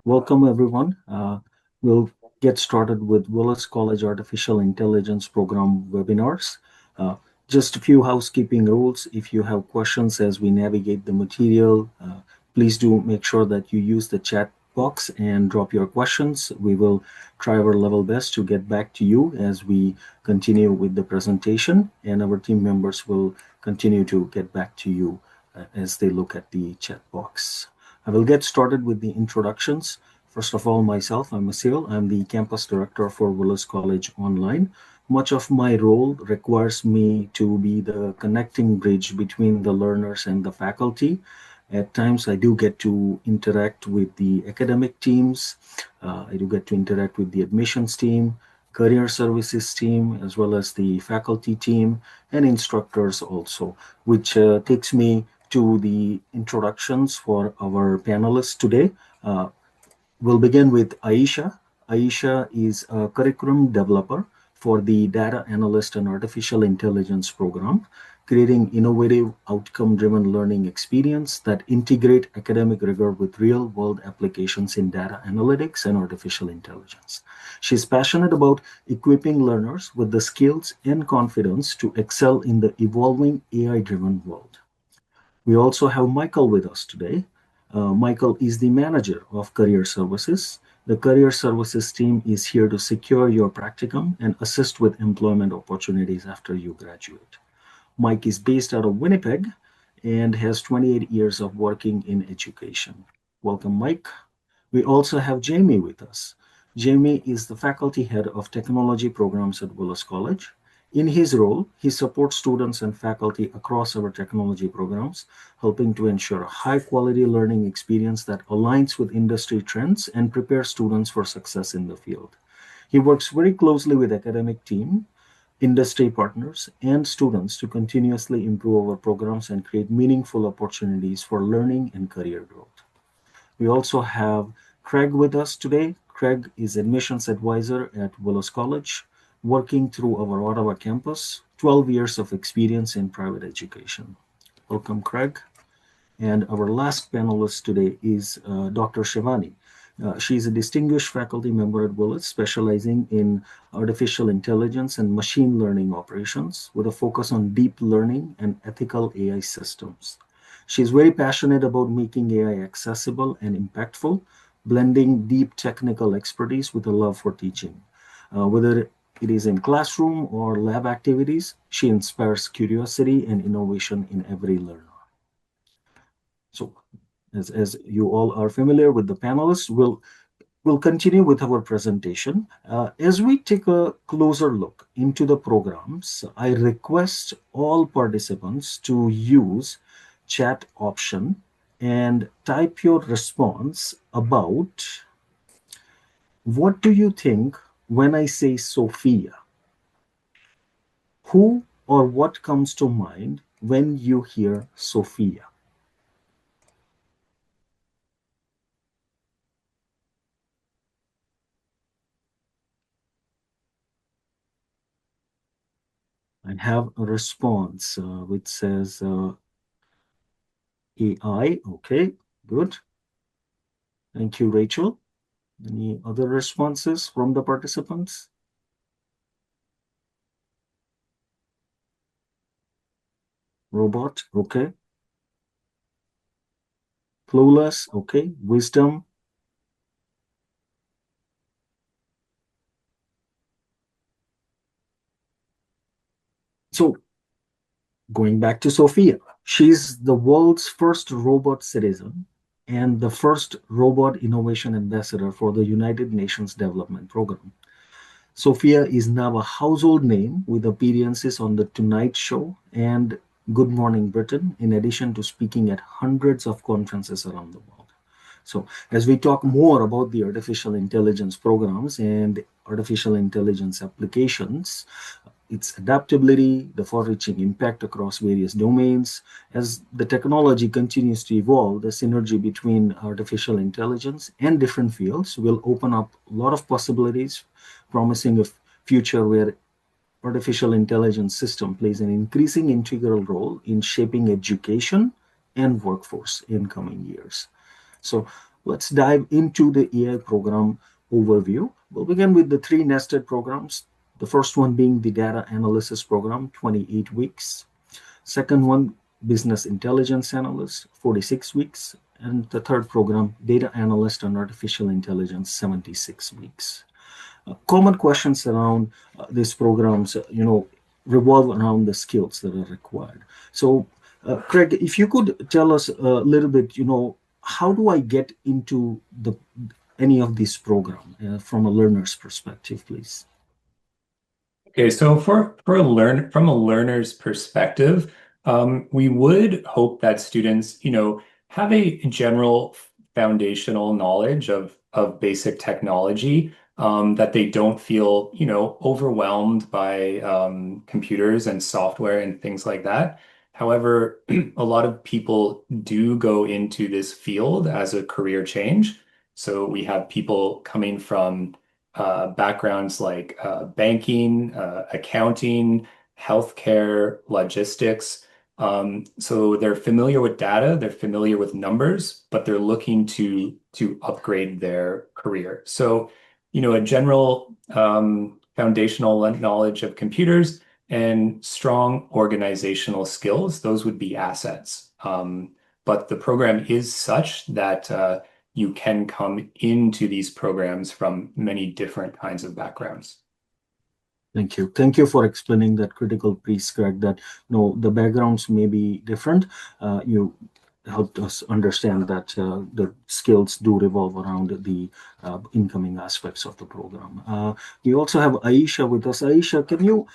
Welcome, everyone. We'll get started with Willis College Artificial Intelligence Program webinars. Uh, just a few housekeeping rules. If you have questions as we navigate the material, please do make sure that you use the chat box and drop your questions. We will try our level best to get back to you as we continue with the presentation, and our team members will continue to get back to you as they look at the chat box. I will get started with the introductions. First of all, myself, I'm Asil. I'm the campus director for Willis College Online. Much of my role requires me to be the connecting bridge between the learners and the faculty. At times, I do get to interact with the academic teams. I do get to interact with the admissions team, career services team, as well as the faculty team and instructors also, which takes me to the introductions for our panelists today. Uh, we'll begin with Aisha. Aisha is a curriculum developer for the Data Analyst and Artificial Intelligence program, creating innovative outcome-driven learning experience that integrate academic rigor with real-world applications in data analytics and artificial intelligence. She's passionate about equipping learners with the skills and confidence to excel in the evolving AI-driven world. We also have Michael with us today. Michael is the manager of Career Services. The Career Services team is here to secure your practicum and assist with employment opportunities after you graduate. Mike is based out of Winnipeg and has 28 years of working in education. Welcome, Mike. We also have Jamie with us. Jamie is the faculty head of technology programs at Willis College. In his role, he supports students and faculty across our technology programs, helping to ensure a high-quality learning experience that aligns with industry trends and prepares students for success in the field. He works very closely with academic team, industry partners, and students to continuously improve our programs and create meaningful opportunities for learning and career growth. We also have Craig with us today. Craig is admissions advisor at Willis College, working through our Ottawa campus, 12 years of experience in private education. Welcome, Craig. And our last panelist today is Dr. Shivani. She's a distinguished faculty member at Willis, specializing in artificial intelligence and machine learning operations with a focus on deep learning and ethical AI systems. She's very passionate about making AI accessible and impactful, blending deep technical expertise with a love for teaching. Whether it is in classroom or lab activities, she inspires curiosity and innovation in every learner. So, as you all are familiar with the panelists, we'll continue with our presentation. As we take a closer look into the programs, I request all participants to use chat option and type your response about what do you think when I say Sophia? Who or what comes to mind when you hear Sophia? I have a response which says AI. Okay, good. Thank you, Rachel. Any other responses from the participants? Robot, okay. Clueless, okay. Wisdom. So going back to Sophia, she's the world's first robot citizen and the first robot innovation ambassador for the United Nations Development Program. Sophia is now a household name with appearances on The Tonight Show and Good Morning Britain, in addition to speaking at hundreds of conferences around the world. So, as we talk more about the artificial intelligence programs and artificial intelligence applications, its adaptability, the far-reaching impact across various domains. As the technology continues to evolve, the synergy between artificial intelligence and different fields will open up a lot of possibilities, promising a future where artificial intelligence system plays an increasing integral role in shaping education and workforce in coming years. So Let's dive into the AI program overview. We'll begin with the three nested programs. The first one being the data analysis program, 28 weeks. Second one, business intelligence analyst, 46 weeks. And the third program, data analyst and artificial intelligence, 76 weeks. Common questions around these programs, revolve around the skills that are required. So, Craig, if you could tell us a little bit, how do I get into the any of these programs from a learner's perspective, please? Okay, so from a learner's perspective, we would hope that students, have a general foundational knowledge of basic technology, that they don't feel, overwhelmed by computers and software and things like that. However, a lot of people do go into this field as a career change. So we have people coming from backgrounds like banking, accounting, healthcare, logistics. So they're familiar with data, they're familiar with numbers, but they're looking to upgrade their career. So, a general foundational knowledge of computers and strong organizational skills, those would be assets. But the program is such that you can come into these programs from many different kinds of backgrounds. Thank you. Thank you for explaining that critical piece, Craig, that the backgrounds may be different. You helped us understand that the skills do revolve around the incoming aspects of the program. We also have Aisha with us. Aisha, can you,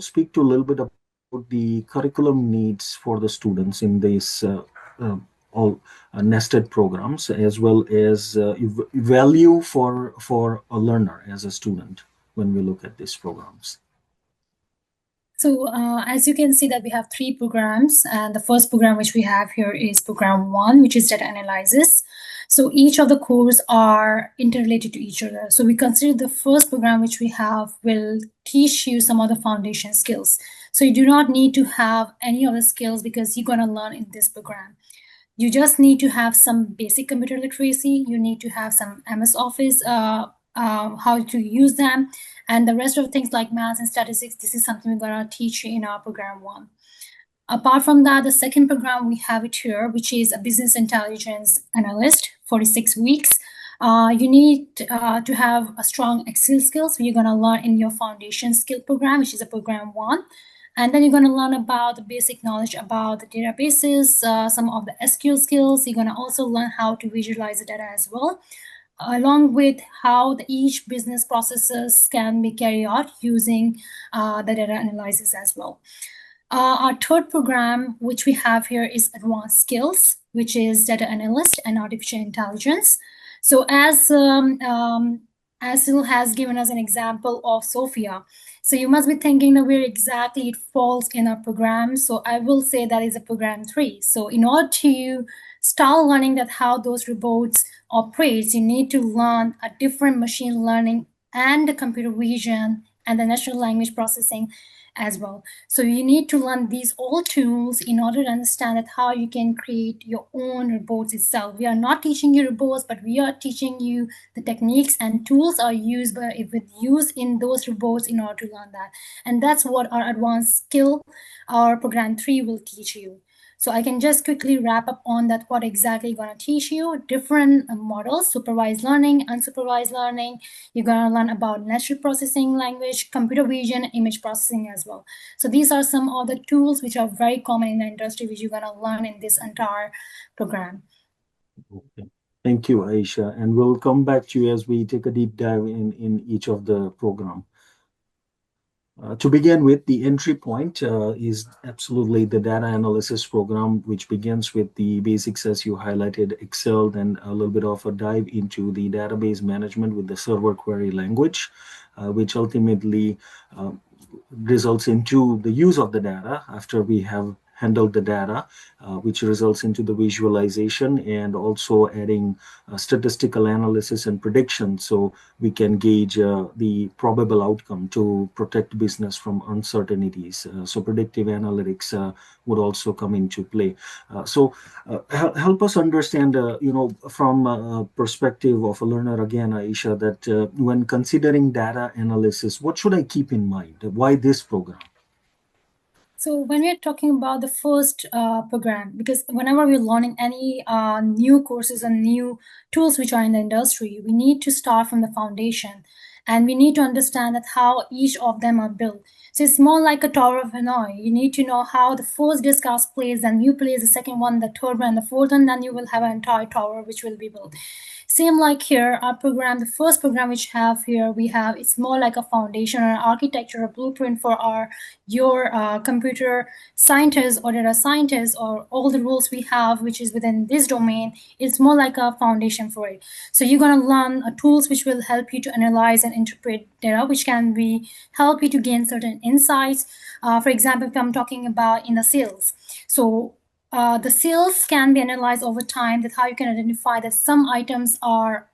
speak to a little bit about the curriculum needs for the students in these all nested programs, as well as value for a learner as a student when we look at these programs? So as you can see that we have three programs, and the first program which we have here is program 1, which is data analysis. So each of the cores are interrelated to each other. So we consider the first program which we have will teach you some of the foundation skills. So you do not need to have any of the skills because you're going to learn in this program. You just need to have some basic computer literacy. You need to have some MS Office, how to use them, and the rest of things like math and statistics. This is something we're going to teach you in our program 1. Apart from that, the second program we have it here, which is a business intelligence analyst, 46 weeks. You need to have a strong Excel skills. You're going to learn in your foundation skill program, which is a program 1. And then you're going to learn about the basic knowledge about the databases, some of the SQL skills. You're going to also learn how to visualize the data as well, along with how each business processes can be carried out using the data analysis as well. Our third program, which we have here, is advanced skills, which is data analyst and artificial intelligence. So as Sil has given us an example of Sophia. So you must be thinking of where exactly it falls in our program. So I will say that is a program 3. So in order to start learning that how those robots operates, you need to learn a different machine learning and the computer vision and the natural language processing as well. So you need to learn these all tools in order to understand that how you can create your own robots itself. We are not teaching you robots, but we are teaching you the techniques and tools are used in those robots in order to learn that. And that's what our advanced skill, our program 3 will teach you. So I can just quickly wrap up on that, what exactly going to teach you. Different models, supervised learning, unsupervised learning. You're going to learn about natural processing language, computer vision, image processing as well. So these are some of the tools which are very common in the industry, which you're going to learn in this entire program. Okay. Thank you, Aisha. And we'll come back to you as we take a deep dive in each of the program. To begin with, the entry point is absolutely the data analysis program, which begins with the basics as you highlighted, Excel, then a little bit of a dive into the database management with the server query language, which ultimately results into the use of the data after we have handle the data, which results into the visualization and also adding statistical analysis and prediction, so we can gauge the probable outcome to protect business from uncertainties. So predictive analytics would also come into play. Help us understand, from a perspective of a learner again, Aisha, that when considering data analysis, what should I keep in mind? Why this program? So when we're talking about the first program, because whenever we're learning any new courses and new tools which are in the industry, we need to start from the foundation, and we need to understand that how each of them are built. So it's more like a tower of Hanoi. You need to know how the first disc plays, then you place the second one, the third one, and the fourth one, then you will have an entire tower which will be built. Same like here, our program, the first program which we have, it's more like a foundation or an architecture, a blueprint for your computer scientist or data scientist, or all the rules we have, which is within this domain. It's more like a foundation for it. So you're going to learn tools which will help you to analyze and interpret data, which can be help you to gain certain insights. For example, if I'm talking about in the sales, so the sales can be analyzed over time, that how you can identify that some items are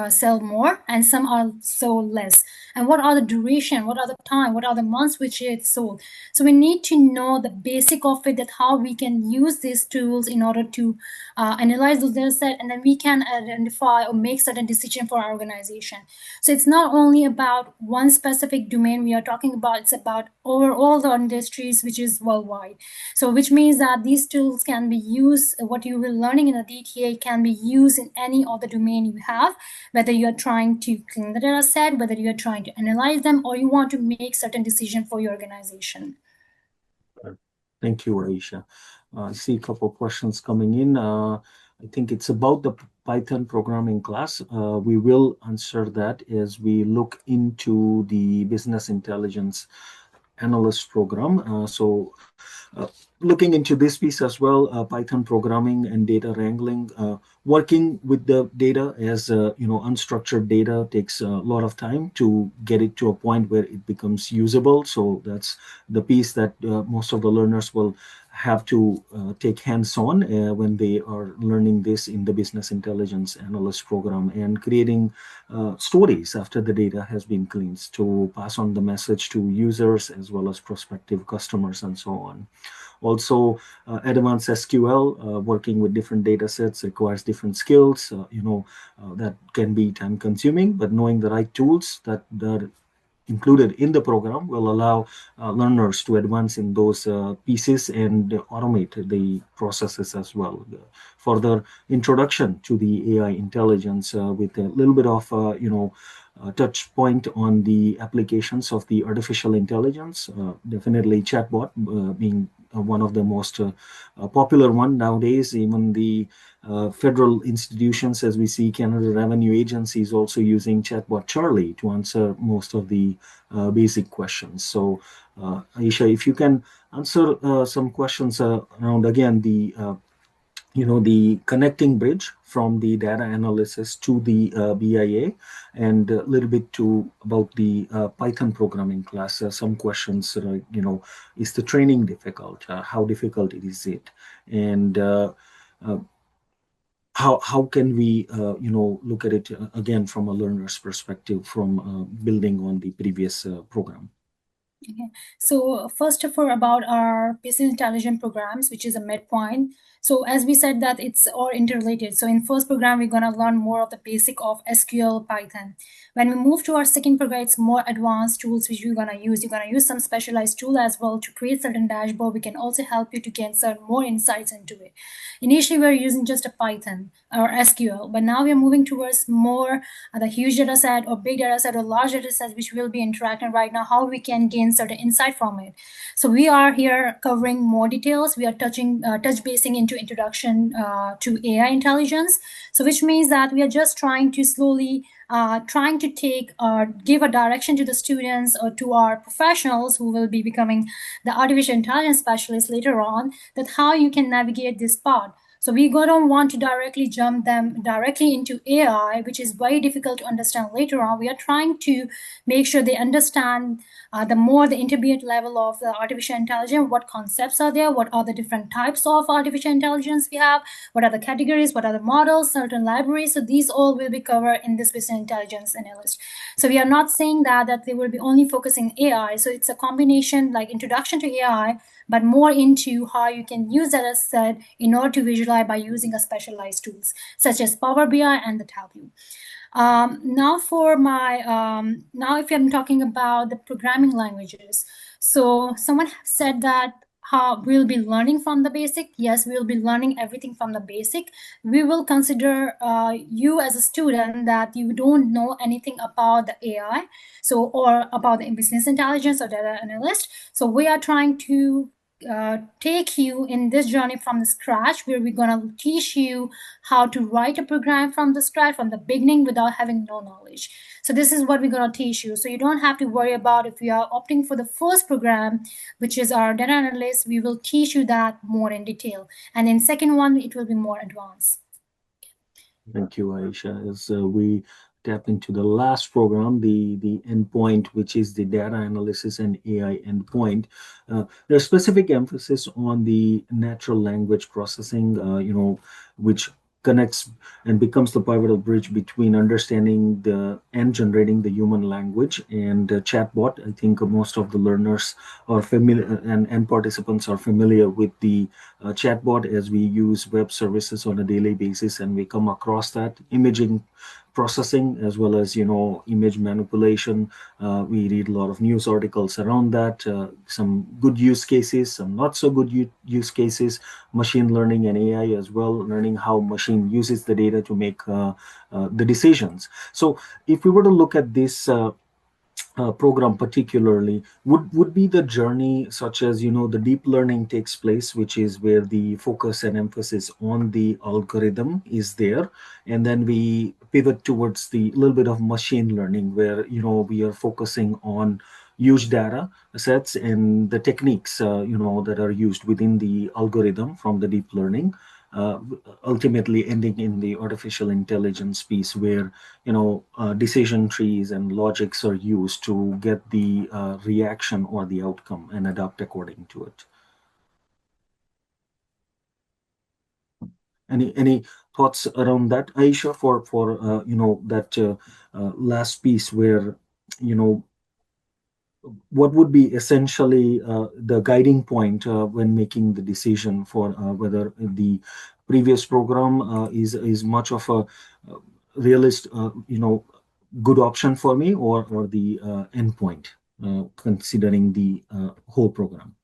sell more and some are sold less, and what are the duration, what are the time, what are the months which it's sold. So we need to know the basic of it, that how we can use these tools in order to analyze those data set, and then we can identify or make certain decision for our organization. So it's not only about one specific domain we are talking about, it's about over all the industries which is worldwide. So which means that these tools can be used, what you will learning in a DTA can be used in any other domain you have, whether you're trying to clean the data set, whether you're trying to analyze them, or you want to make certain decision for your organization. Thank you, Aisha. I see a couple of questions coming in. I think it's about the Python programming class. We will answer that as we look into the business intelligence analyst program. Looking into this piece as well, Python programming and data wrangling, working with the data as unstructured data takes a lot of time to get it to a point where it becomes usable. So that's the piece that most of the learners will have to take hands-on when they are learning this in the business intelligence analyst program, and creating stories after the data has been cleansed to pass on the message to users as well as prospective customers and so on. Also, advanced SQL, working with different data sets requires different skills, that can be time consuming, but knowing the right tools that are included in the program will allow learners to advance in those pieces and automate the processes as well. Further introduction to the AI intelligence with a little bit of, touch point on the applications of the artificial intelligence, definitely chatbot being one of the most popular one nowadays. Even the federal institutions, as we see, Canada Revenue Agency is also using chatbot Charlie to answer most of the basic questions. So, Aisha, if you can answer some questions around again the connecting bridge from the data analysis to the BIA, and a little bit about the Python programming class. Some questions, is the training difficult? How difficult is it? And how can we, look at it again from a learner's perspective, from building on the previous program? Okay. So first of all, about our business intelligence programs, which is a midpoint. So as we said that it's all interrelated. So in first program, we're going to learn more of the basic of SQL, Python. When we move to our second program, it's more advanced tools which you're going to use. You're going to use some specialized tool as well to create certain dashboard. We can also help you to gain certain more insights into it. Initially, we were using just a Python or SQL, but now we are moving towards more the huge data set or big data set or large data set, which we'll be interacting right now, how we can gain certain insight from it. So we are here covering more details. We are touch basing into introduction to AI intelligence. So which means that we are just trying to slowly trying to give a direction to the students or to our professionals who will be becoming the artificial intelligence specialists later on, that how you can navigate this part. So we don't want to directly jump them directly into AI, which is very difficult to understand later on. We are trying to make sure they understand the intermediate level of the artificial intelligence, what concepts are there, what are the different types of artificial intelligence we have, what are the categories, what are the models, certain libraries. So these all will be covered in this business intelligence analyst. So we are not saying that they will be only focusing AI. So it's a combination like introduction to AI, but more into how you can use that as said in order to visualize by using a specialized tools such as Power BI and the Tableau. Now if I'm talking about the programming languages, so someone said that how we'll be learning from the basic. Yes, we'll be learning everything from the basic. We will consider you as a student that you don't know anything about the AI, or about the business intelligence or data analyst. So we are trying to take you in this journey from the scratch, where we're going to teach you how to write a program from the scratch, from the beginning, without having no knowledge. So this is what we're going to teach you. So you don't have to worry about if you are opting for the first program, which is our data analyst, we will teach you that more in detail. And in second one, it will be more advanced. Thank you, Aisha. As we tap into the last program, the endpoint, which is the data analysis and AI endpoint, there's specific emphasis on the natural language processing, which connects and becomes the pivotal bridge between understanding and generating the human language and chatbot. I think most of the learners are familiar and participants are familiar with the chatbot, as we use web services on a daily basis, and we come across that imaging processing as well as image manipulation. We read a lot of news articles around that, some good use cases, some not so good use cases, machine learning and AI as well, learning how machine uses the data to make the decisions. So if we were to look at this program particularly, would be the journey such as the deep learning takes place, which is where the focus and emphasis on the algorithm is there, and then we pivot towards the little bit of machine learning, where we are focusing on huge data sets and the techniques that are used within the algorithm from the deep learning, uh, ultimately ending in the artificial intelligence piece, where decision trees and logics are used to get the reaction or the outcome and adapt according to it. Any thoughts around that, Aisha, for that last piece, where what would be essentially the guiding point when making the decision for whether the previous program is much of a realist, good option for me, or the endpoint, considering the whole program?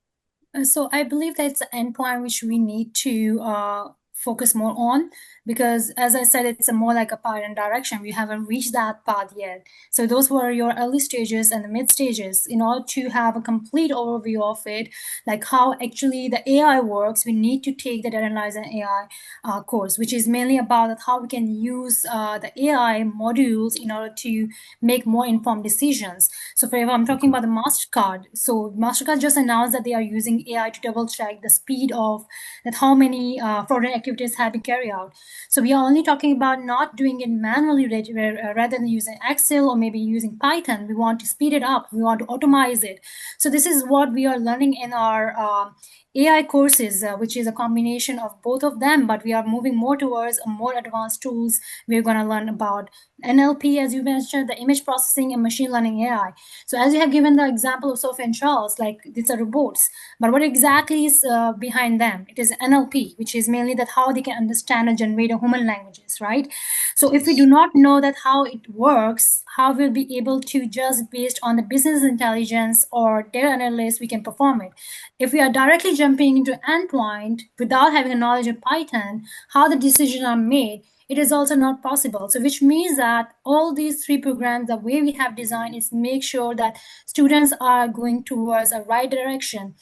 So I believe that's the endpoint which we need to focus more on, because as I said, it's a more like a path and direction. We haven't reached that path yet. So those were your early stages and the mid stages. In order to have a complete overview of it, like how actually the AI works, we need to take the data analysis and AI course, which is mainly about how we can use the AI modules in order to make more informed decisions. So for example, I'm talking about the MasterCard. So MasterCard just announced that they are using AI to double check the speed of that how many fraudulent activities have been carried out. So we are only talking about not doing it manually rather than using Excel or maybe using Python. We want to speed it up. We want to automate it. So this is what we are learning in our AI courses, which is a combination of both of them, but we are moving more towards a more advanced tools. We're going to learn about NLP, as you mentioned, the image processing and machine learning AI. So as you have given the example of Sophie and Charles, like these are robots, but what exactly is behind them? It is NLP, which is mainly that how they can understand and generate human languages, right? So if we do not know that how it works, how we'll be able to just based on the business intelligence or data analyst, we can perform it. If we are directly jumping into endpoint without having a knowledge of Python, how the decisions are made, it is also not possible. So which means that all these three programs, the way we have designed is make sure that students are going towards a right direction.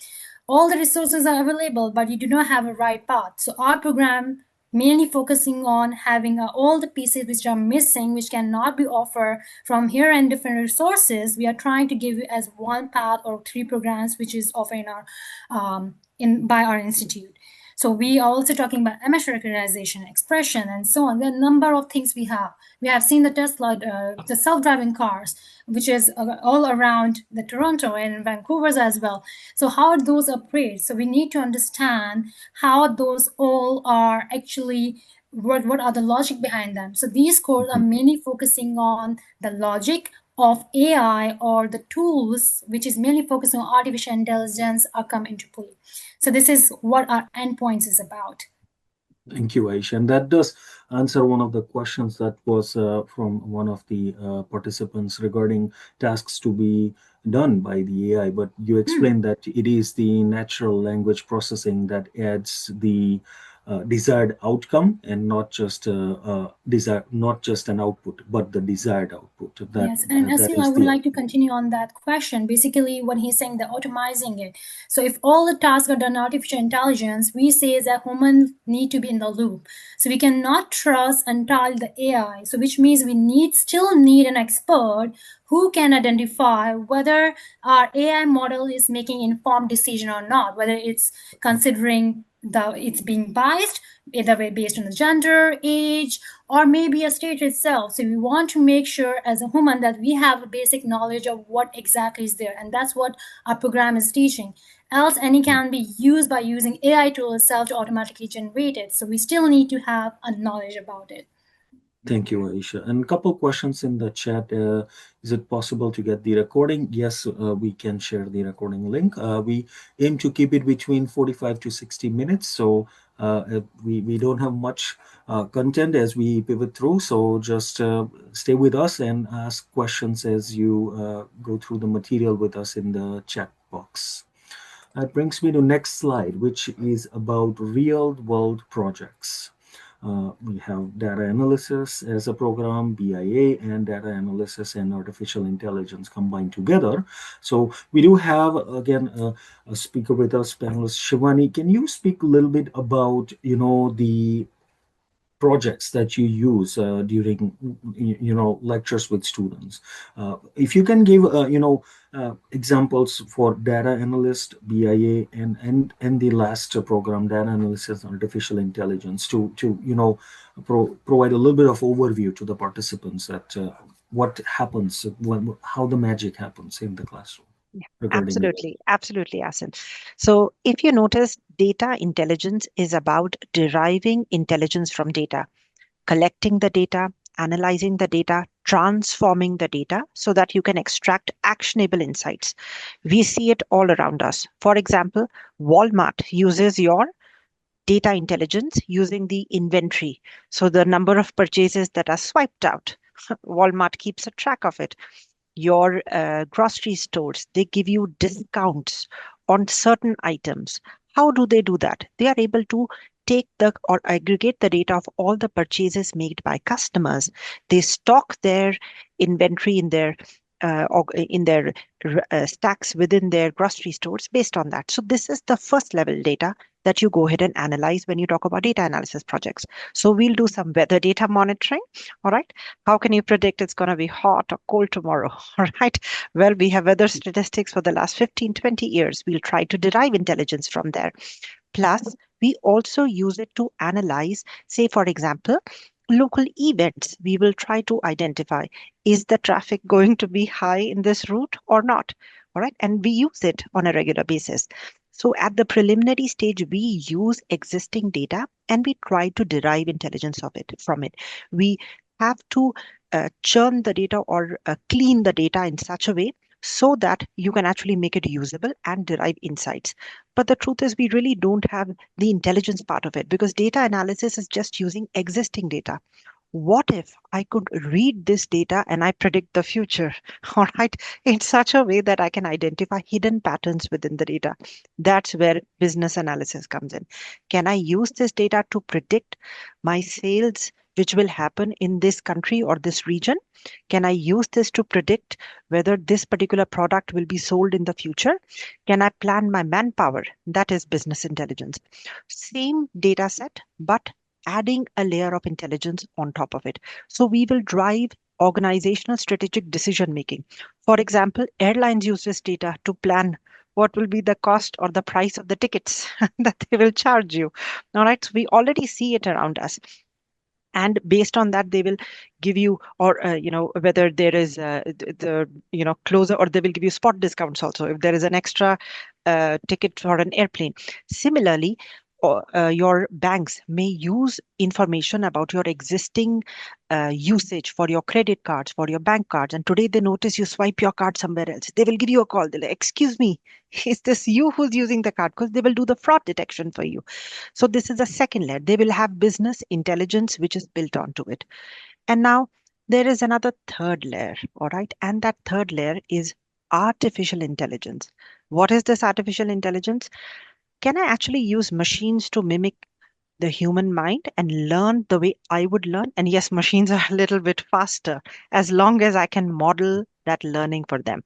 All the resources are available, but you do not have a right path. So our program mainly focusing on having all the pieces which are missing, which cannot be offered from here and different resources. We are trying to give you as one path or three programs, which is offered in our by our institute. So we are also talking about image recognition, expression, and so on. There are a number of things we have. We have seen the Tesla, the self-driving cars, which is all around the Toronto and Vancouver as well. So how those operate? So we need to understand how those all are actually what are the logic behind them. So these codes are mainly focusing on the logic of AI or the tools, which is mainly focusing on artificial intelligence, are come into play. So this is what our endpoints is about. Thank you, Aisha. And that does answer one of the questions that was from one of the participants regarding tasks to be done by the AI. But you explained that it is the natural language processing that adds the desired outcome, and not just an output, but the desired output. Yes, and That Asil, I is would the like to continue on that question. Basically, what he's saying, the automizing it. So if all the tasks are done artificial intelligence, we say that humans need to be in the loop. So we cannot trust entirely the AI. So which means we still need an expert who can identify whether our AI model is making informed decision or not, whether it's considering it's being biased, either way based on the gender, age, or maybe a state itself. So we want to make sure as a human that we have a basic knowledge of what exactly is there. And that's what our program is teaching. Else any can be used by using AI tool itself to automatically generate it. So we still need to have a knowledge about it. Thank you, Aisha. And a couple questions in the chat. Is it possible to get the recording? Yes, we can share the recording link. We aim to keep it between 45 to 60 minutes. So we don't have much content as we pivot through. So just stay with us and ask questions as you go through the material with us in the chat box. That brings me to next slide, which is about real world projects. We have data analysis as a program, BIA, and data analysis and artificial intelligence combined together. So we do have, again, a speaker with us, panelist Shivani. Can you speak a little bit about, the projects that you use during lectures with students? If you can give examples for data analyst, BIA, and the last program, data analysis and artificial intelligence, to provide a little bit of overview to the participants that what happens when, how the magic happens in the classroom regarding it. Absolutely, Asim. So if you notice, data intelligence is about deriving intelligence from data, collecting the data, analyzing the data, transforming the data so that you can extract actionable insights. We see it all around us. For example, Walmart uses your data intelligence using the inventory. So the number of purchases that are swiped out, Walmart keeps a track of it. Your grocery stores, they give you discounts on certain items. How do they do that? They are able to take the or aggregate the data of all the purchases made by customers. They stock their inventory in their stacks within their grocery stores based on that. So this is the first level data that you go ahead and analyze when you talk about data analysis projects. So we'll do some weather data monitoring. All right. How can you predict it's going to be hot or cold tomorrow? All right. Well, we have weather statistics for the last 15, 20 years. We'll try to derive intelligence from there. Plus, we also use it to analyze, say, for example, local events. We will try to identify, is the traffic going to be high in this route or not? All right. And we use it on a regular basis. So at the preliminary stage, we use existing data and we try to derive intelligence from it. We have to churn the data or clean the data in such a way so that you can actually make it usable and derive insights. But the truth is, we really don't have the intelligence part of it because data analysis is just using existing data. What if I could read this data and I predict the future, all right, in such a way that I can identify hidden patterns within the data? That's where business analysis comes in. Can I use this data to predict my sales, which will happen in this country or this region? Can I use this to predict whether this particular product will be sold in the future? Can I plan my manpower? That is business intelligence. Same data set, but adding a layer of intelligence on top of it. So we will drive organizational strategic decision making. For example, airlines use this data to plan what will be the cost or the price of the tickets that they will charge you. All right. So we already see it around us. And based on that, they will give you, or whether there is closer, or they will give you spot discounts also if there is an extra ticket for an airplane. Similarly, your banks may use information about your existing usage for your credit cards, for your bank cards, and today they notice you swipe your card somewhere else. They will give you a call. They're like, excuse me, is this you who's using the card? Because they will do the fraud detection for you. So this is the second layer. They will have business intelligence, which is built onto it. And now there is another third layer, all right? And that third layer is artificial intelligence. What is this artificial intelligence? Can I actually use machines to mimic the human mind and learn the way I would learn? And yes, machines are a little bit faster as long as I can model that learning for them.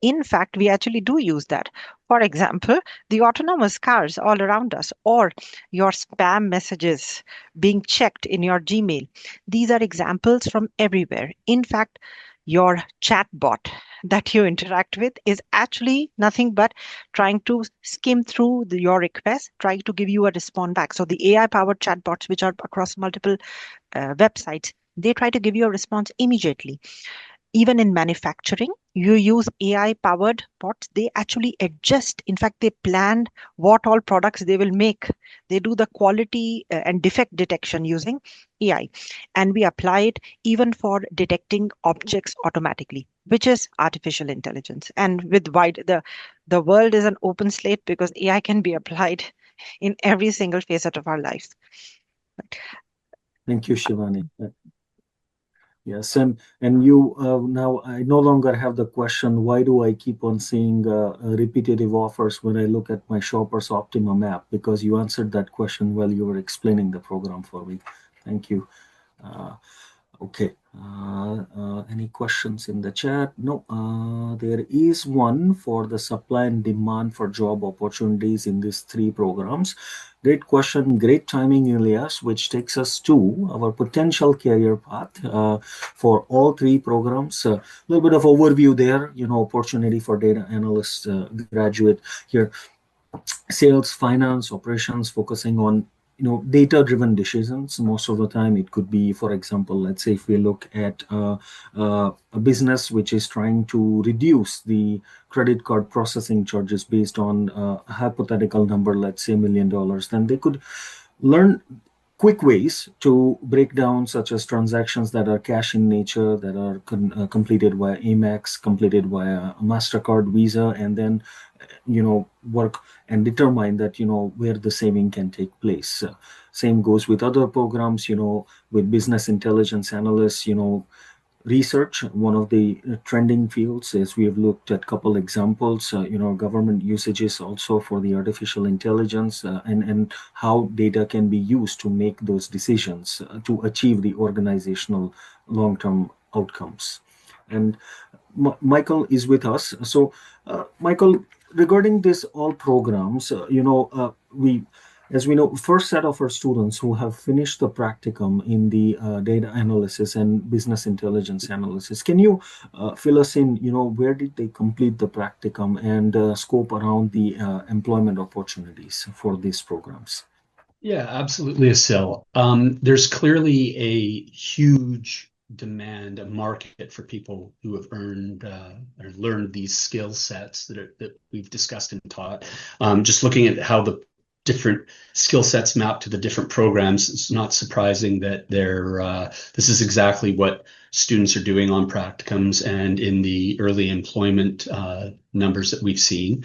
In fact, we actually do use that. For example, the autonomous cars all around us, or your spam messages being checked in your Gmail. These are examples from everywhere. In fact, your chatbot that you interact with is actually nothing but trying to skim through your request, trying to give you a response back. So the AI-powered chatbots, which are across multiple websites, they try to give you a response immediately. Even in manufacturing, you use AI powered bots. They actually adjust. In fact, they plan what all products they will make. They do the quality and defect detection using AI. And we apply it even for detecting objects automatically, which is artificial intelligence. And with the world is an open slate because AI can be applied in every single facet of our lives. Thank you, Shivani. Yes, and you now I no longer have the question, why do I keep on seeing repetitive offers when I look at my Shoppers Optimum app? Because you answered that question while you were explaining the program for me. Thank you. Uh, Okay. Any questions in the chat? No. There is one for the supply and demand for job opportunities in these three programs. Great question, great timing, Elias, which takes us to our potential career path for all three programs. A little bit of overview there, opportunity for data analyst graduate here. Sales, finance, operations, focusing on data driven decisions. Most of the time it could be, for example, let's say if we look at a business which is trying to reduce the credit card processing charges based on a hypothetical number, let's say $1 million, then they could learn quick ways to break down such as transactions that are cash in nature, that are completed via Amex, completed via MasterCard, Visa, and then work and determine that where the saving can take place. Same goes with other programs, with business intelligence analysts, research. One of the trending fields, as we have looked at a couple examples, government usages also for the artificial intelligence, and how data can be used to make those decisions to achieve the organizational long-term outcomes. And Michael is with us. So, Michael, regarding this all programs, as we know, first set of our students who have finished the practicum in the data analysis and business intelligence analysis, can you fill us in, where did they complete the practicum and scope around the employment opportunities for these programs? Yeah, absolutely, Asil. There's clearly a huge demand, a market for people who have earned or learned these skill sets that we've discussed and taught. Just looking at how the different skill sets map to the different programs, it's not surprising that this is exactly what students are doing on practicums and in the early employment numbers that we've seen.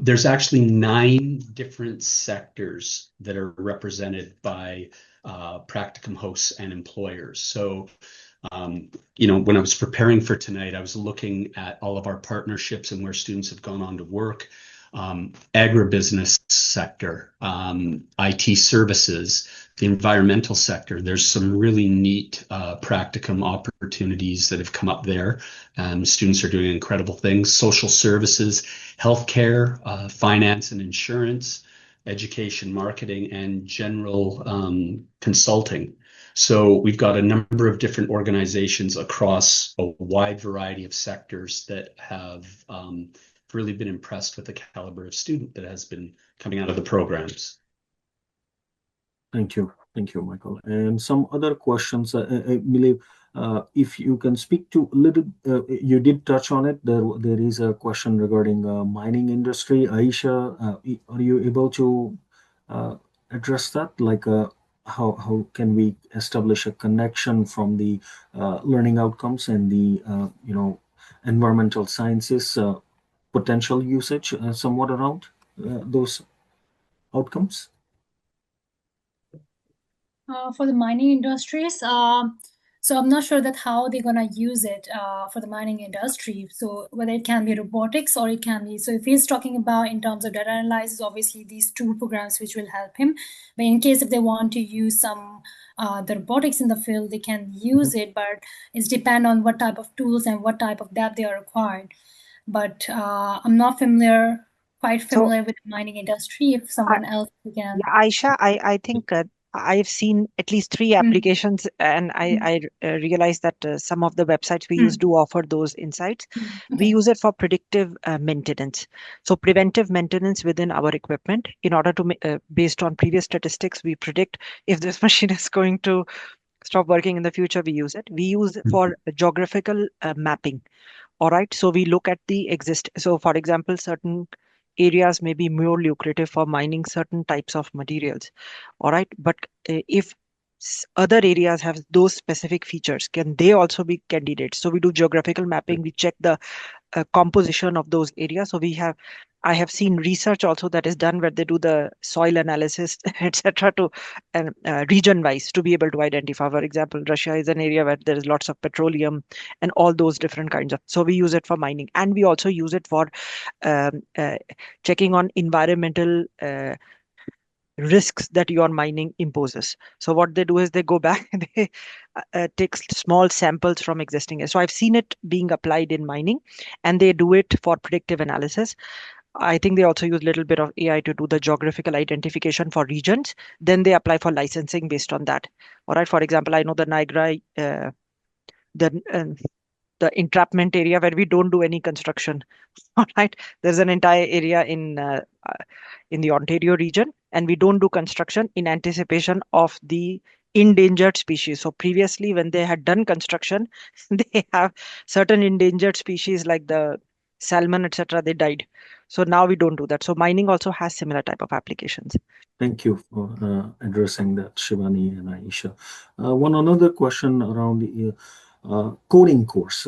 There's actually 9 different sectors that are represented by practicum hosts and employers. So, when I was preparing for tonight, I was looking at all of our partnerships and where students have gone on to work. Agribusiness sector, IT services, the environmental sector. There's some really neat practicum opportunities that have come up there. Students are doing incredible things. Social services, healthcare, finance and insurance, education, marketing, and general consulting. So we've got a number of different organizations across a wide variety of sectors that have really been impressed with the caliber of student that has been coming out of the programs. Thank you. Thank you, Michael. And some other questions, I believe, if you can speak to a little, you did touch on it. There is a question regarding mining industry. Aisha, are you able to uh, address that? Like, how can we establish a connection from the learning outcomes and the environmental sciences potential usage somewhat around those outcomes? For the mining industries, so I'm not sure that how they're gonna use it for the mining industry. So whether it can be robotics or it can be. So if he's talking about in terms of data analysis, obviously these two programs which will help him. But in case if they want to use some the robotics in the field, they can use it, but it's depend on what type of tools and what type of depth they are required. But I'm not quite So familiar with the mining industry. If I, someone else can. yeah, Aisha, I think I've seen at least 3 applications, and I realized that some of the websites we use do offer those insights. We Okay. use it for predictive maintenance. So preventive maintenance within our equipment in order to, based on previous statistics, we predict if this machine is going to stop working in the future, we use it. We use it for geographical mapping. All right. So we look at the So for example, certain areas may be more lucrative for mining certain types of materials. All right. But if other areas have those specific features, can they also be candidates? So we do geographical mapping. We check the composition of those areas. I have seen research also that is done where they do the soil analysis, etc., to region wise to be able to identify. For example, Russia is an area where there is lots of petroleum and all those different kinds of. So we use it for mining, and we also use it for um, uh, checking on environmental risks that your mining imposes. So what they do is they go back and they take small samples from existing. So I've seen it being applied in mining, and they do it for predictive analysis. I think they also use a little bit of AI to do the geographical identification for regions. Then they apply for licensing based on that. All right. For example, I know the Niagara, the the entrapment area where we don't do any construction. All right. There's an entire area in the Ontario region, and we don't do construction in anticipation of the endangered species. So previously, when they had done construction, they have certain endangered species like the salmon, etc. They died. So now we don't do that. So mining also has similar type of applications. Thank you for addressing that, Shivani and Aisha. One another question around the coding course.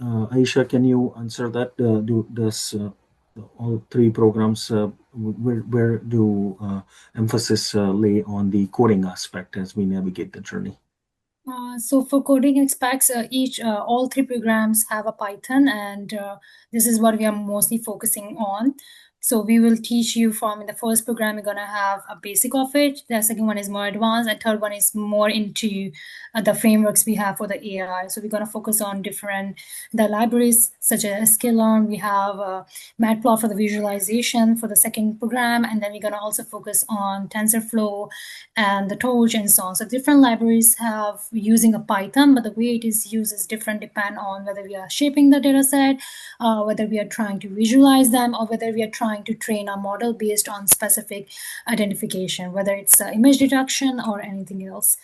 Aisha, can you answer that? Does all three programs, where do emphasis lay on the coding aspect as we navigate the journey? So for coding aspects, all three programs have a Python, and this is what we are mostly focusing on. So we will teach you from in the first program, we're gonna have a basic of it. The second one is more advanced, and third one is more into the frameworks we have for the AI. So we're gonna focus on the libraries such as sklearn. We have Matplot for the visualization for the second program, and then we're gonna also focus on TensorFlow and the torch and so on. So different libraries have using a Python, but the way it is used is different depend on whether we are shaping the data set, whether we are trying to visualize them, or whether we are trying to train our model based on specific identification, whether it's image detection or anything else.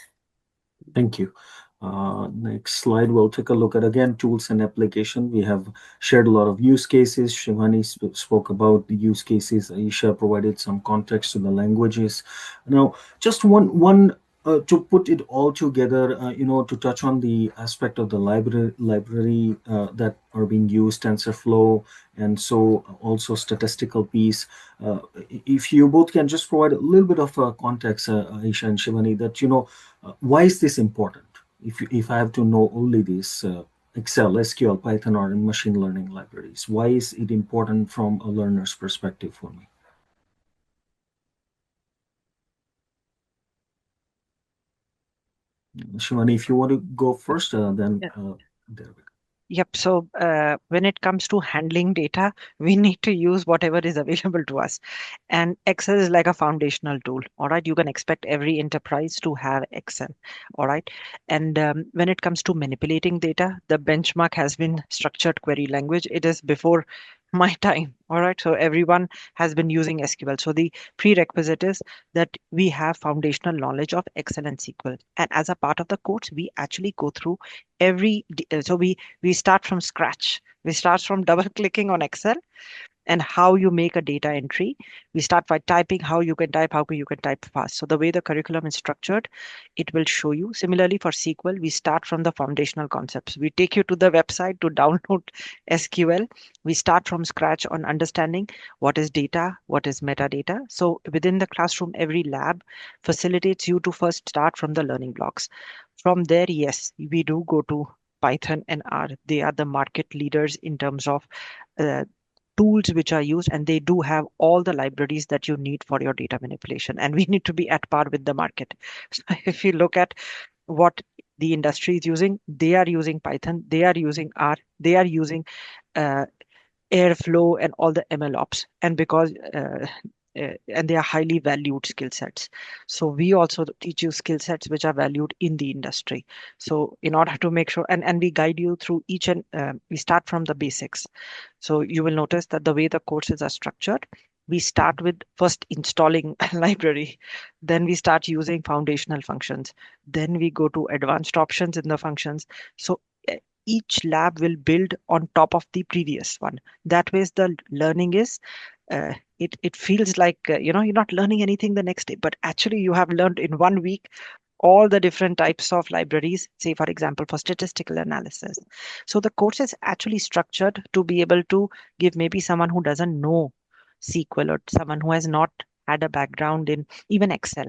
Thank you. Next slide, we'll take a look at again tools and application. We have shared a lot of use cases. Shivani spoke about the use cases. Aisha provided some context to the languages. Now, just one to put it all together, to touch on the aspect of the library that are being used, TensorFlow, and so also statistical piece. If you both can just provide a little bit of context, Aisha and Shivani, that why is this important? If I have to know only this Excel, SQL, Python, or machine learning libraries, why is it important from a learner's perspective for me? Shivani, if you want to go first, then Yeah. there we go. Yep. So when it comes to handling data, we need to use whatever is available to us. And Excel is like a foundational tool. All right. You can expect every enterprise to have Excel. All right. And when it comes to manipulating data, the benchmark has been structured query language. It is before my time. All right. So everyone has been using SQL. So the prerequisite is that we have foundational knowledge of Excel and SQL. And as a part of the course, we actually go through so we start from scratch. We start from double clicking on Excel and how you make a data entry. We start by typing how you can type, how you can type fast. So the way the curriculum is structured, it will show you. Similarly for SQL, we start from the foundational concepts. We take you to the website to download SQL. We start from scratch on understanding what is data, what is metadata. So within the classroom, every lab facilitates you to first start from the learning blocks. From there, yes, we do go to Python and R. They are the market leaders in terms of uh, tools which are used, and they do have all the libraries that you need for your data manipulation, and we need to be at par with the market. So if you look at what the industry is using, they are using Python, they are using R, they are using uh, Airflow and all the ML ops, and because and they are highly valued skill sets. So we also teach you skill sets which are valued in the industry. So in order to make sure, and we guide you through each, and we start from the basics. So you will notice that the way the courses are structured, we start with first installing a library, then we start using foundational functions, then we go to advanced options in the functions. So each lab will build on top of the previous one. That way, the learning is it feels like you're not learning anything the next day, but actually you have learned in 1 week all the different types of libraries, say for example for statistical analysis. So the course is actually structured to be able to give maybe someone who doesn't know SQL or someone who has not had a background in even Excel.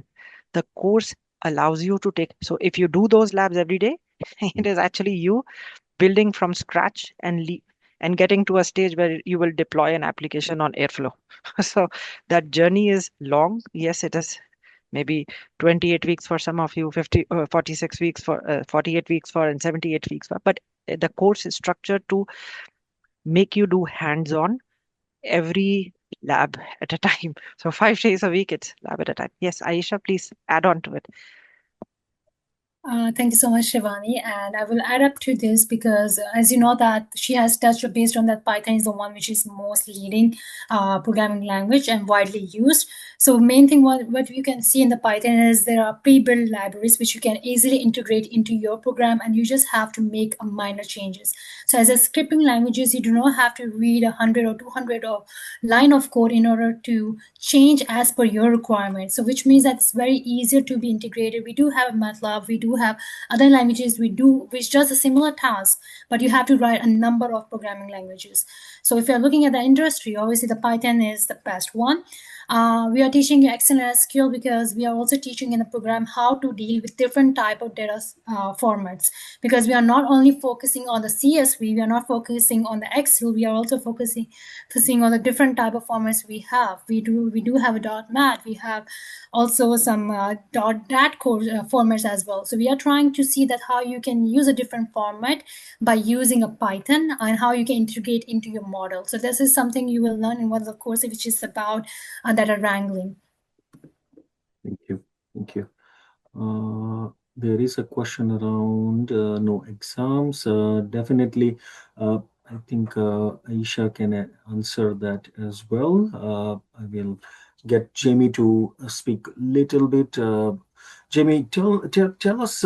The course allows you to take, so if you do those labs every day, it is actually you building from scratch and getting to a stage where you will deploy an application on Airflow. So that journey is long. Yes, it is maybe 28 weeks for some of you, 46 weeks for 48 weeks for, and 78 weeks for, but the course is structured to make you do hands-on every lab at a time. So 5 days a week, it's lab at a time. Yes, Aisha, please add on to it. Thank you so much, Shivani. And I will add up to this because, as you know, that she has touched based on that Python is the one which is most leading programming language and widely used. So main thing what you can see in the Python is there are pre-built libraries which you can easily integrate into your program, and you just have to make a minor changes. So as a scripting languages, you do not have to read 100 or 200 of line of code in order to change as per your requirements. So which means that it's very easier to be integrated. We do have MATLAB, we do have other languages which does a similar task, but you have to write a number of programming languages. So if you're looking at the industry, obviously the Python is the best one. We are teaching you Excel and SQL because we are also teaching in the program how to deal with different type of data formats, because we are not only focusing on the CSV, we are not focusing on the Excel, we are also focusing on the different type of formats we have. We do have a .mat, we have also some .dat code formats as well. So we are trying to see that how you can use a different format by using a Python and how you can integrate into your model. So this is something you will learn in one of the courses, which is about data wrangling. Thank you. Thank you. There is a question around no exams. Definitely, I think Aisha can answer that as well. I will get Jamie to speak a little bit. Jamie, tell us,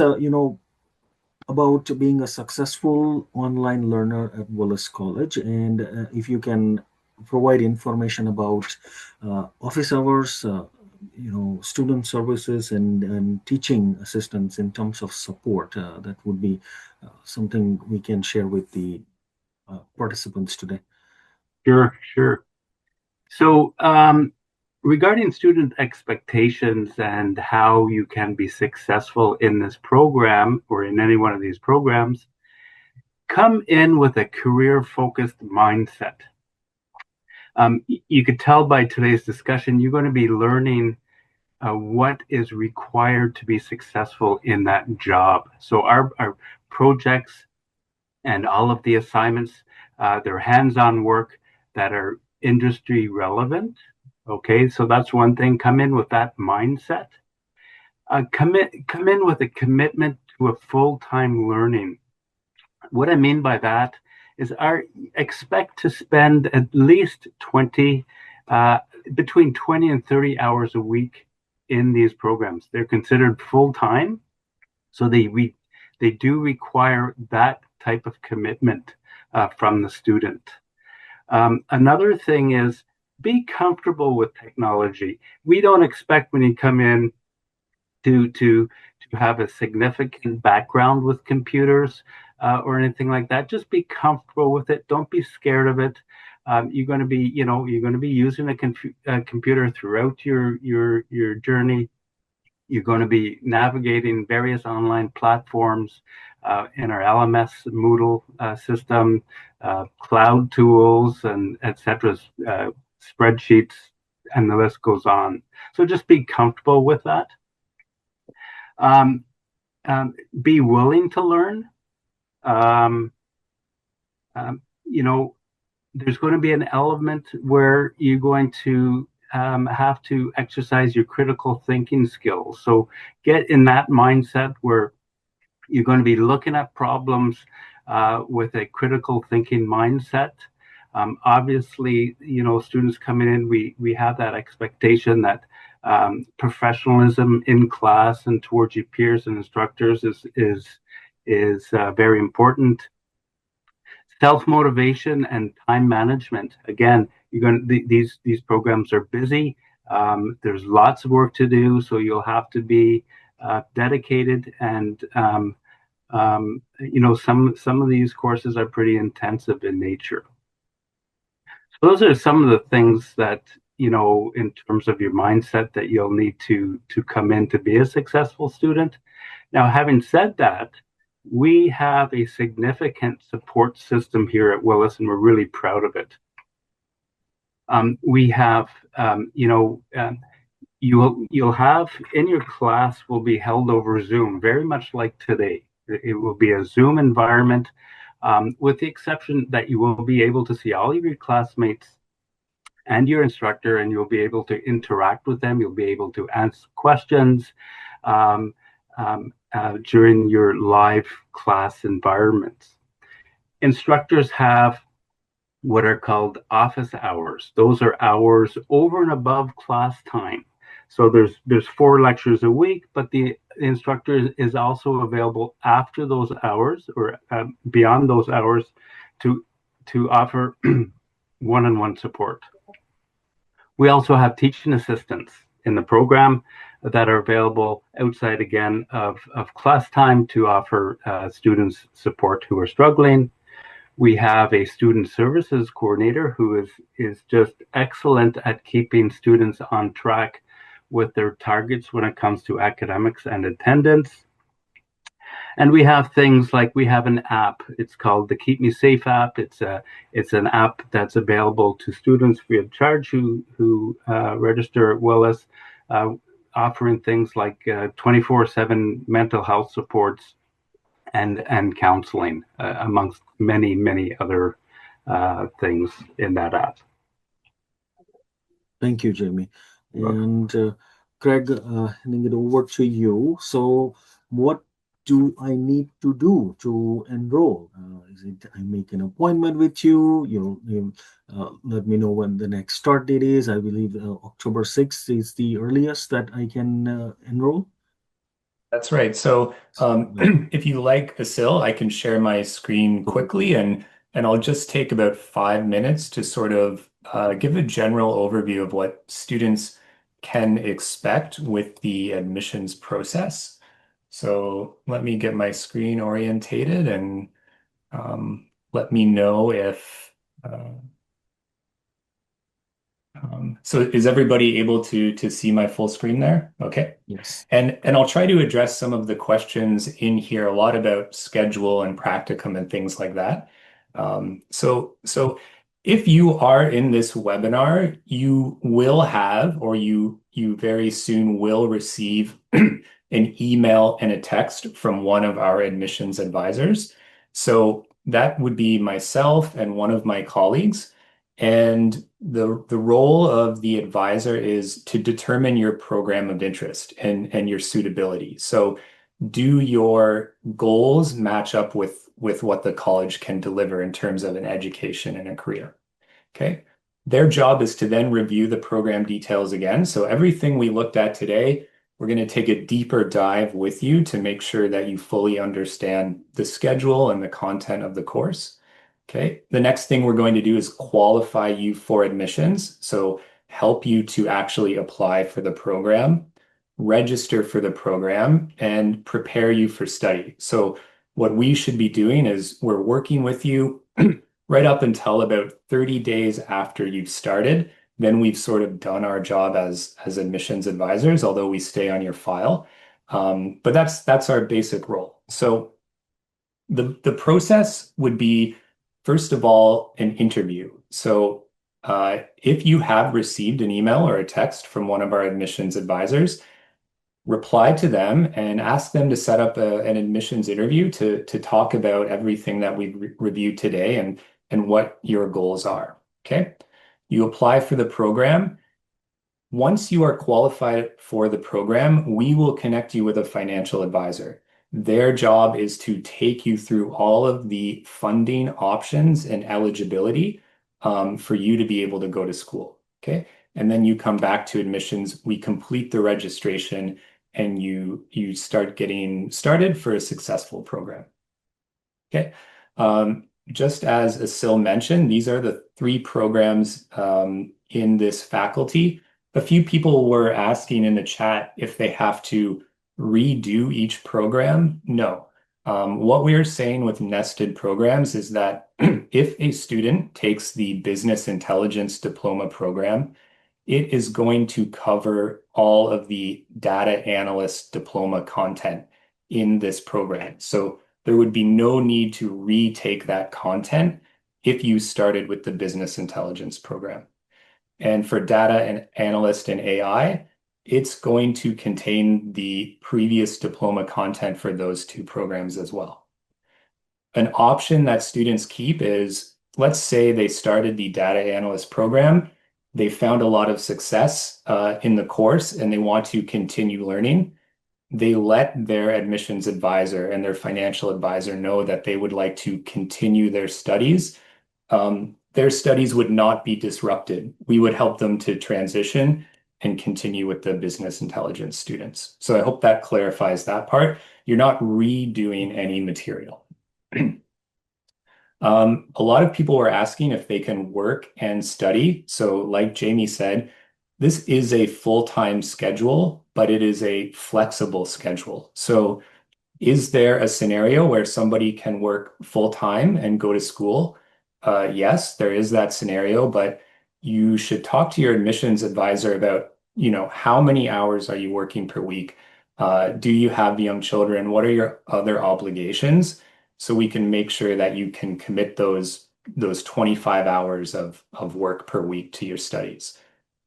about being a successful online learner at Willis College, and if you can provide information about office hours, student services, and teaching assistance in terms of support. That would be something we can share with the participants today. Sure. So, regarding student expectations and how you can be successful in this program or in any one of these programs, come in with a career-focused mindset. You could tell by today's discussion, you're going to be learning what is required to be successful in that job. So our projects and all of the assignments, they're hands-on work that are industry relevant. Okay, so that's one thing. Come in with that mindset. Come in with a commitment to a full-time learning. What I mean by that is expect to spend at least between 20 and 30 hours a week in these programs. They're considered full-time, so they do require that type of commitment from the student. Another thing is be comfortable with technology. We don't expect when you come in to have a significant background with computers or anything like that. Just be comfortable with it. Don't be scared of it. You're going to be, using a computer throughout your journey. You're going to be navigating various online platforms in our LMS Moodle system, cloud tools, and etc., spreadsheets, and the list goes on. So just be comfortable with that. Be willing to learn. There's going to be an element where you're going to have to exercise your critical thinking skills. So get in that mindset where you're going to be looking at problems with a critical thinking mindset. Obviously, students coming in, we have that expectation that professionalism in class and towards your peers and instructors is very important. Self-motivation and time management. Again, these programs are busy. There's lots of work to do, so you'll have to be dedicated. And some of these courses are pretty intensive in nature. So those are some of the things that in terms of your mindset that you'll need to come in to be a successful student. Now, having said that, we have a significant support system here at Willis, and we're really proud of it. We have, you'll have in your class will be held over Zoom, very much like today. It will be a Zoom environment, with the exception that you will be able to see all of your classmates and your instructor, and you'll be able to interact with them. You'll be able to answer questions during your live class environments. Instructors have what are called office hours. Those are hours over and above class time. So there's 4 lectures a week, but the instructor is also available after those hours or beyond those hours to offer one-on-one support. We also have teaching assistants in the program that are available outside, again, of class time to offer students support who are struggling. We have a student services coordinator who is just excellent at keeping students on track with their targets when it comes to academics and attendance. And we have things like we have an app. It's called the Keep Me Safe app. It's an app that's available to students free of charge who register at Willis, offering things like 24/7 mental health supports and counseling, amongst many other things in that app. Thank you, Jamie. And Craig, handing it over to you. So what do I need to do to enroll? Is it I make an appointment with you? You'll let me know when the next start date is. I believe October 6th is the earliest that I can enroll. That's right. So if you like, Asil, I can share my screen quickly and I'll just take about 5 minutes to sort of give a general overview of what students can expect with the admissions process. So let me get my screen orientated and let me know if so is everybody able to see my full screen there? Okay. Yes. And I'll try to address some of the questions in here, a lot about schedule and practicum and things like that. So if you are in this webinar, you will have, or you very soon will receive an email and a text from one of our admissions advisors. So that would be myself and one of my colleagues. And the role of the advisor is to determine your program of interest and your suitability. So do your goals match up with with what the college can deliver in terms of an education and a career. Okay. Their job is to then review the program details again. So everything we looked at today, we're going to take a deeper dive with you to make sure that you fully understand the schedule and the content of the course. Okay. The next thing we're going to do is qualify you for admissions. So help you to actually apply for the program, register for the program, and prepare you for study. So what we should be doing is we're working with you right up until about 30 days after you've started. Then we've sort of done our job as admissions advisors, although we stay on your file. But that's our basic role. So the process would be, first of all, an interview. So if you have received an email or a text from one of our admissions advisors, reply to them and ask them to set up an admissions interview to talk about everything that we've reviewed today and what your goals are. Okay. You apply for the program. Once you are qualified for the program, we will connect you with a financial advisor. Their job is to take you through all of the funding options and eligibility for you to be able to go to school. Okay. And then you come back to admissions, we complete the registration, and you start getting started for a successful program. Okay. Just as Asil mentioned, these are the 3 programs in this faculty. A few people were asking in the chat if they have to redo each program. No. What we are saying with nested programs is that if a student takes the Business Intelligence Diploma program, it is going to cover all of the data analyst diploma content in this program. So there would be no need to retake that content if you started with the Business Intelligence program. And for data and analyst and AI, it's going to contain the previous diploma content for those 2 programs as well. An option that students keep is, let's say they started the data analyst program, they found a lot of success in the course and they want to continue learning. They let their admissions advisor and their financial advisor know that they would like to continue their studies. Their studies would not be disrupted. We would help them to transition and continue with the business intelligence students. So I hope that clarifies that part. You're not redoing any material. A lot of people were asking if they can work and study. So like Jamie said, this is a full-time schedule, but it is a flexible schedule. So is there a scenario where somebody can work full-time and go to school? Yes, there is that scenario, but you should talk to your admissions advisor about, how many hours are you working per week? Do you have young children? What are your other obligations? So we can make sure that you can commit those 25 hours of work per week to your studies.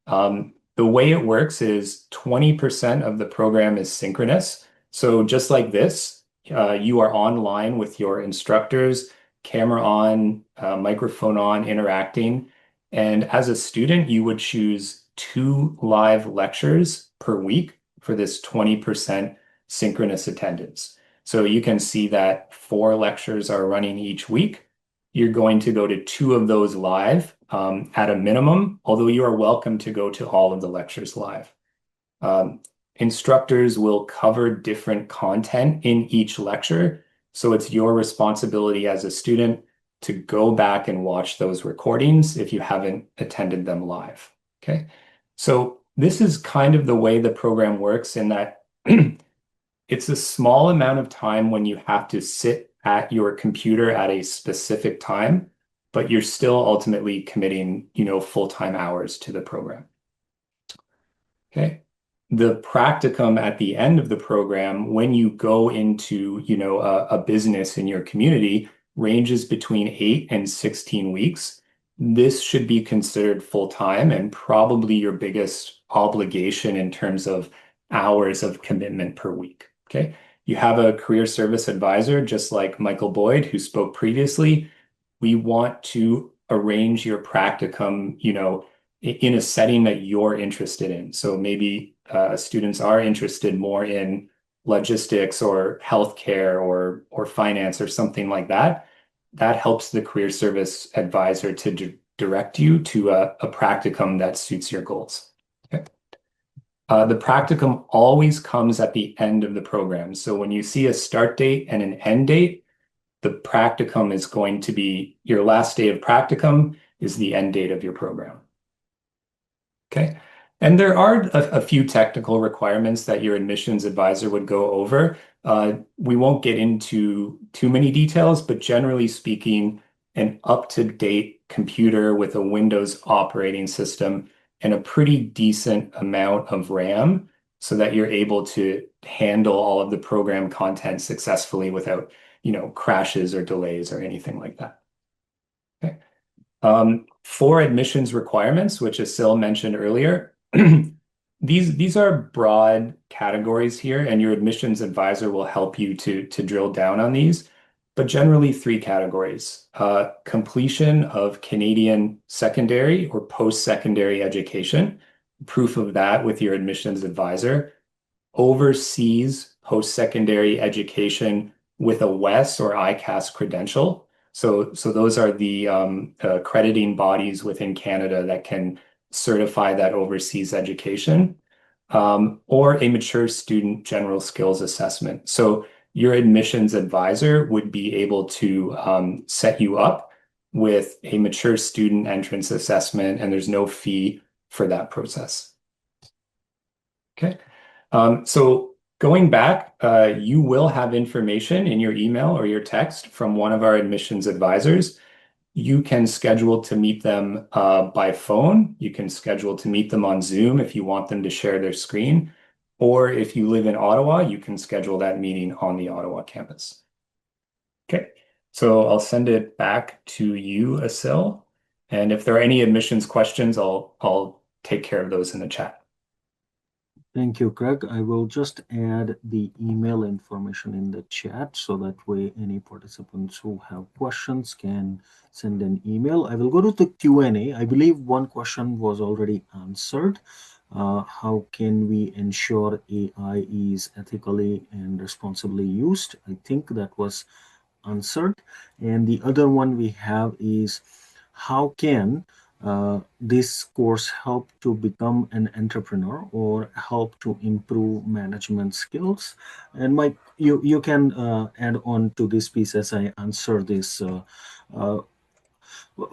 The way it works is 20% of the program is synchronous. So just like this, you are online with your instructors, camera on, microphone on, interacting. And as a student, you would choose 2 live lectures per week for this 20% synchronous attendance. So you can see that 4 lectures are running each week. You're going to go to 2 of those live at a minimum, although you are welcome to go to all of the lectures live. Instructors will cover different content in each lecture. So it's your responsibility as a student to go back and watch those recordings if you haven't attended them live. Okay. So this is kind of the way the program works in that it's a small amount of time when you have to sit at your computer at a specific time, but you're still ultimately committing, full-time hours to the program. Okay. The practicum at the end of the program, when you go into, a business in your community, ranges between 8 and 16 weeks. This should be considered full-time and probably your biggest obligation in terms of hours of commitment per week. Okay. You have a career service advisor, just like Michael Boyd, who spoke previously. We want to arrange your practicum, in a setting that you're interested in. So maybe students are interested more in logistics or healthcare or finance or something like that, that helps the career service advisor to direct you to a practicum that suits your goals. Okay. The practicum always comes at the end of the program. So when you see a start date and an end date, the practicum is going to be your last day of practicum is the end date of your program. Okay. And there are a few technical requirements that your admissions advisor would go over. We won't get into too many details, but generally speaking, an up-to-date computer with a Windows operating system and a pretty decent amount of RAM so that you're able to handle all of the program content successfully without, crashes or delays or anything like that. Okay. For admissions requirements, which Asil mentioned earlier, these are broad categories here, and your admissions advisor will help you to drill down on these. But generally, 3 categories: completion of Canadian secondary or post-secondary education, proof of that with your admissions advisor, overseas post-secondary education with a WES or ICAS credential. So those are the accrediting bodies within Canada that can certify that overseas education, or a mature student general skills assessment. So your admissions advisor would be able to set you up with a mature student entrance assessment, and there's no fee for that process. Okay. So going back, you will have information in your email or your text from one of our admissions advisors. You can schedule to meet them by phone. You can schedule to meet them on Zoom if you want them to share their screen. Or if you live in Ottawa, you can schedule that meeting on the Ottawa campus. Okay, so I'll send it back to you, Asil. And if there are any admissions questions, I'll take care of those in the chat. Thank you, Craig. I will just add the email information in the chat so that way any participants who have questions can send an email. I will go to the Q&A. I believe one question was already answered. How can we ensure AI is ethically and responsibly used? I think that was answered. And the other one we have is how can this course help to become an entrepreneur or help to improve management skills? And Mike, you can add on to this piece as I answer this.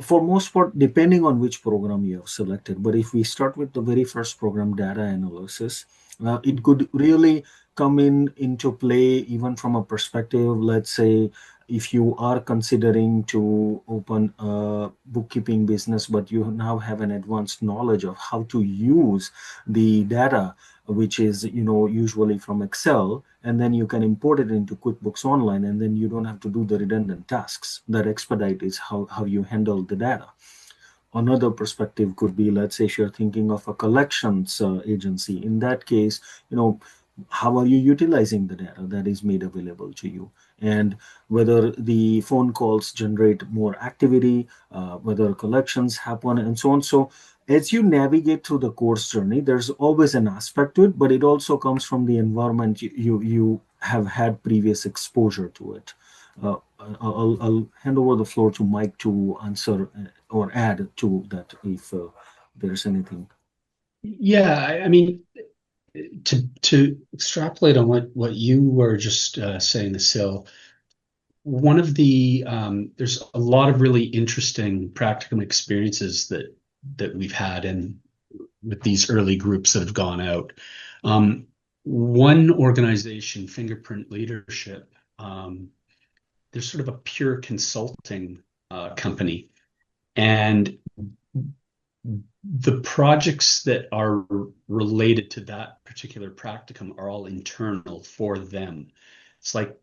For most part, depending on which program you have selected, but if we start with the very first program, data analysis, it could really come into play even from a perspective, let's say, if you are considering to open a bookkeeping business, but you now have an advanced knowledge of how to use the data, which is usually from Excel, and then you can import it into QuickBooks Online, and then you don't have to do the redundant tasks. That expedite is how you handle the data. Another perspective could be, let's say, if you're thinking of a collections agency. In that case, how are you utilizing the data that is made available to you, and whether the phone calls generate more activity, whether collections happen, and so on. So as you navigate through the course journey, there's always an aspect to it, but it also comes from the environment you have had previous exposure to it. I'll hand over the floor to Mike to answer or add to that if there's anything. Yeah, I mean, to extrapolate on what you were just saying, Asil, one of the there's a lot of really interesting practicum experiences that we've had with these early groups that have gone out. One organization, Fingerprint Leadership, they're sort of a pure consulting company, and the projects that are related to that particular practicum are all internal for them. It's like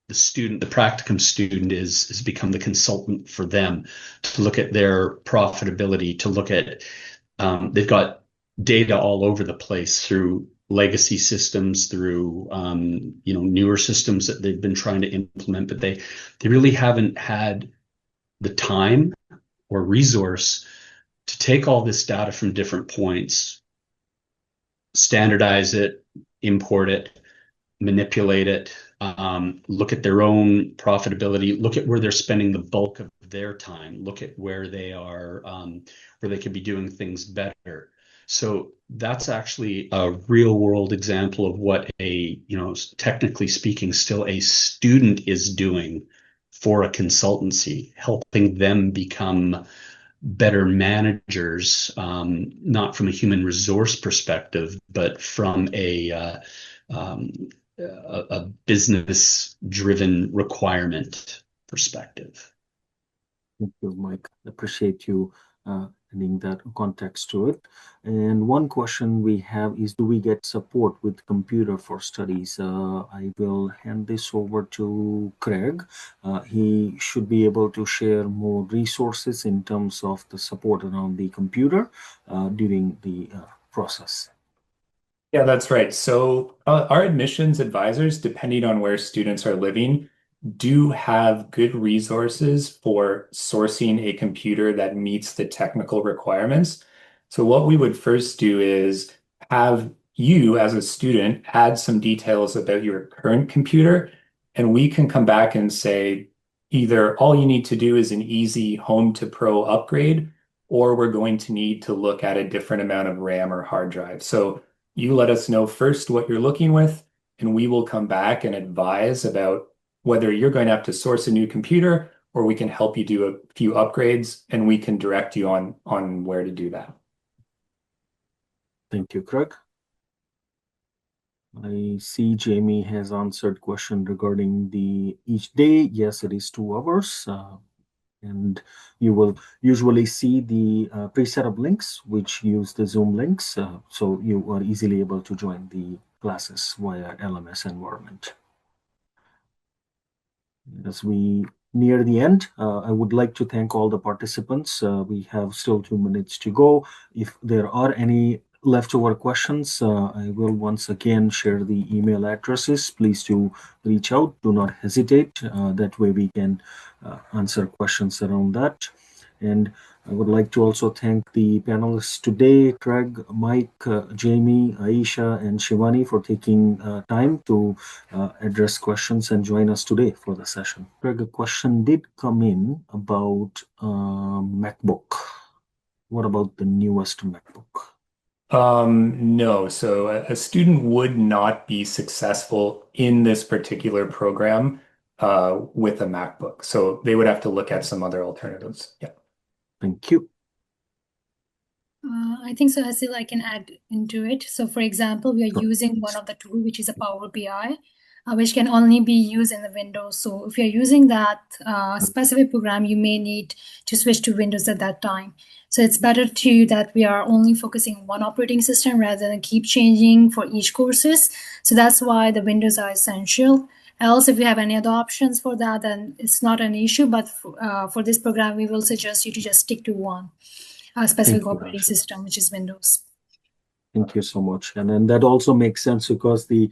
the practicum student is become the consultant for them to look at their profitability, to look at, they've got data all over the place through legacy systems, through, newer systems that they've been trying to implement, but they really haven't had the time or resource to take all this data from different points, standardize it, import it, manipulate it, look at their own profitability, look at where they're spending the bulk of their time, look at where they are, where they could be doing things better. So that's actually a real world example of what a, technically speaking, still a student is doing for a consultancy, helping them become better managers, not from a human resource perspective, but from um, a business-driven requirement perspective. Thank you, Mike. Appreciate you adding that context to it. And one question we have is, do we get support with computer for studies? I will hand this over to Craig. He should be able to share more resources in terms of the support around the computer during the process. Yeah, that's right. So our admissions advisors, depending on where students are living, do have good resources for sourcing a computer that meets the technical requirements. So what we would first do is have you as a student add some details about your current computer, and we can come back and say either all you need to do is an easy home to pro upgrade, or we're going to need to look at a different amount of RAM or hard drive. So you let us know first what you're looking with, and we will come back and advise about whether you're going to have to source a new computer or we can help you do a few upgrades, and we can direct you on where to do that. Thank you, Craig. I see Jamie has answered question regarding the each day. Yes, it is 2 hours. And you will usually see the preset of links which use the Zoom links, so you are easily able to join the classes via LMS environment. As we near the end, I would like to thank all the participants. We have still 2 minutes to go. If there are any leftover questions, I will once again share the email addresses. Please do reach out. Do not hesitate. That way we can answer questions around that. And I would like to also thank the panelists today, Craig, Mike, Jamie, Aisha, and Shivani for taking time to address questions and join us today for the session. Craig, a question did come in about MacBook. What about the newest MacBook? No, so a student would not be successful in this particular program with a MacBook. So they would have to look at some other alternatives. Yeah. Thank you. I think so, Asil, I can add into it. So for example, we are Sure. using one of the tool, which is a Power BI, which can only be used in the Windows. So if you're using that specific program, you may need to switch to Windows at that time. So it's better that we are only focusing on one operating system rather than keep changing for each courses. So that's why the Windows are essential. Else, if you have any other options for that, then it's not an issue. But for this program, we will suggest you to just stick to one specific operating system, which is Windows. Thank you so much. And then that also makes sense because the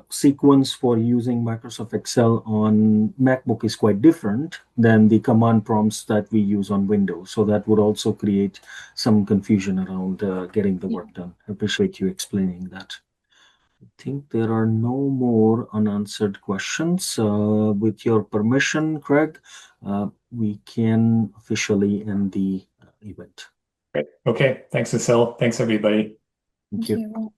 sequence for using Microsoft Excel on MacBook is quite different than the command prompts that we use on Windows. So that would also create some confusion around getting the work done. I appreciate you explaining that. I think there are no more unanswered questions. With your permission, Craig, we can officially end the event. Great. Okay. Thanks, Asil. Thanks, everybody. Thank you.